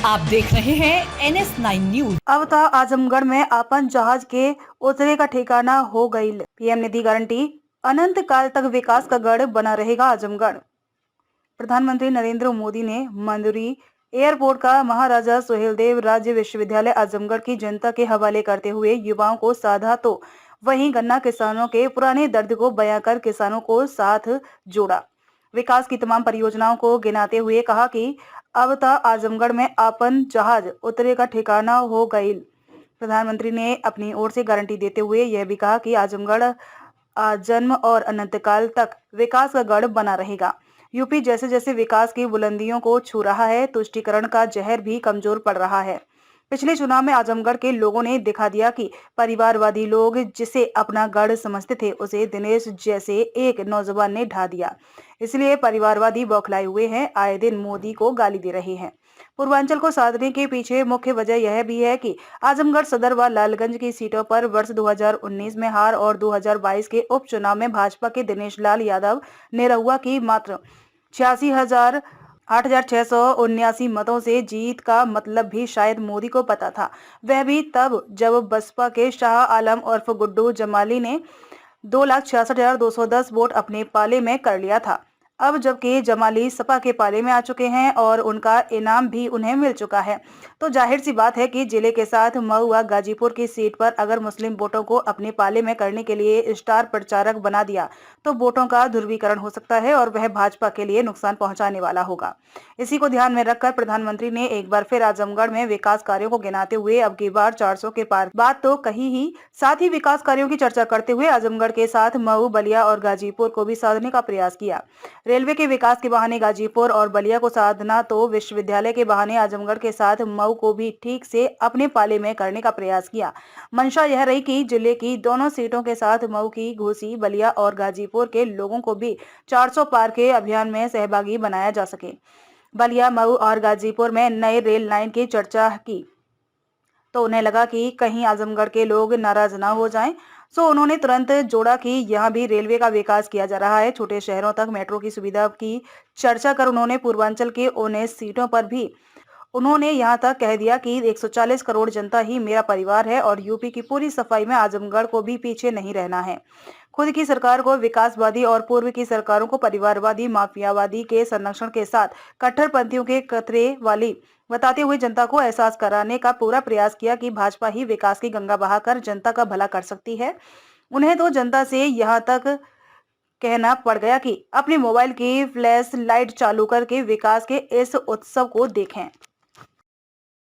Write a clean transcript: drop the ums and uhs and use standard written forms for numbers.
आप देख रहे हैं NS9 न्यूज। अब था आजमगढ़ में आपन जहाज के उतरे का ठिकाना हो गई। पीएम ने दी गारंटी, अनंत काल तक विकास का गढ़ बना रहेगा आजमगढ़। प्रधानमंत्री नरेंद्र मोदी ने मंदुरी एयरपोर्ट का महाराजा सुहेलदेव राज्य विश्वविद्यालय आजमगढ़ की जनता के हवाले करते हुए युवाओं को साधा, तो वहीं गन्ना किसानों के पुराने दर्द को बयां कर किसानों को साथ जोड़ा। विकास की तमाम परियोजनाओं को गिनाते हुए कहा कि अब तक आजमगढ़ में आपन जहाज उतरे का ठिकाना हो गई। प्रधानमंत्री ने अपनी ओर से गारंटी देते हुए यह भी कहा कि आजमगढ़ जन्म और अनंतकाल तक विकास का गढ़ बना रहेगा। यूपी जैसे जैसे विकास की बुलंदियों को छू रहा है, तुष्टीकरण का जहर भी कमजोर पड़ रहा है। पिछले चुनाव में आजमगढ़ के लोगों ने दिखा दिया कि परिवारवादी लोग जिसे अपना गढ़ समझते थे, उसे दिनेश जैसे एक नौजवान ने ढा दिया। इसलिए परिवारवादी बौखलाए हुए हैं, आए दिन मोदी को गाली दे रहे हैं। पूर्वांचल को साधने के पीछे मुख्य वजह यह भी है कि आजमगढ़ सदर व लालगंज की सीटों पर वर्ष 2019 में हार और 2022 के उपचुनाव में भाजपा के दिनेश लाल यादव निरहुआ की मात्र 86,679 मतों से जीत का मतलब भी शायद मोदी को पता था। वह भी तब जब बसपा के शाह आलम उर्फ गुड्डू जमाली ने 2,66,210 वोट अपने पाले में कर लिया था। अब जबकि जमाली सपा के पाले में आ चुके हैं और उनका इनाम भी उन्हें मिल चुका है, तो जाहिर सी बात है कि जिले के साथ मऊ व गाजीपुर की सीट पर अगर मुस्लिम वोटों को अपने पाले में करने के लिए स्टार प्रचारक बना दिया तो वोटों का ध्रुवीकरण हो सकता है और वह भाजपा के लिए नुकसान पहुंचाने वाला होगा। इसी को ध्यान में रखकर प्रधानमंत्री ने एक बार फिर आजमगढ़ में विकास कार्यों को गिनाते हुए अब की बार 400 के पार बात तो कही ही, साथ ही विकास कार्यों की चर्चा करते हुए आजमगढ़ के साथ मऊ, बलिया और गाजीपुर को भी साधने का प्रयास किया। रेलवे के विकास के बहाने गाजीपुर और बलिया को साधना, तो विश्वविद्यालय के बहाने आजमगढ़ के साथ मऊ को भी ठीक से अपने पाले में करने का प्रयास किया। मंशा यह रही कि जिले की दोनों सीटों के साथ मऊ की, घोसी, बलिया और गाजीपुर के लोगों को भी 400 पार के अभियान में सहभागी बनाया जा सके। बलिया, मऊ और गाजीपुर में नए रेल लाइन की चर्चा की तो उन्हें लगा कि कहीं आजमगढ़ के लोग नाराज ना हो जाएं, सो उन्होंने तुरंत जोड़ा कि यहाँ भी रेलवे का विकास किया जा रहा है। छोटे शहरों तक मेट्रो की सुविधा की चर्चा कर उन्होंने पूर्वांचल के 19 सीटों पर भी उन्होंने यहाँ तक कह दिया कि 140 करोड़ जनता ही मेरा परिवार है और यूपी की पूरी सफाई में आजमगढ़ को भी पीछे नहीं रहना है। खुद की सरकार को विकासवादी और पूर्व की सरकारों को परिवारवादी, माफियावादी के संरक्षण के साथ कट्टरपंथियों के खतरे वाली बताते हुए जनता को एहसास कराने का पूरा प्रयास किया कि भाजपा ही विकास की गंगा बहाकर जनता का भला कर सकती है। उन्हें तो जनता से यहाँ तक कहना पड़ गया कि अपने मोबाइल की फ्लैश लाइट चालू करके विकास के इस उत्सव को देखें।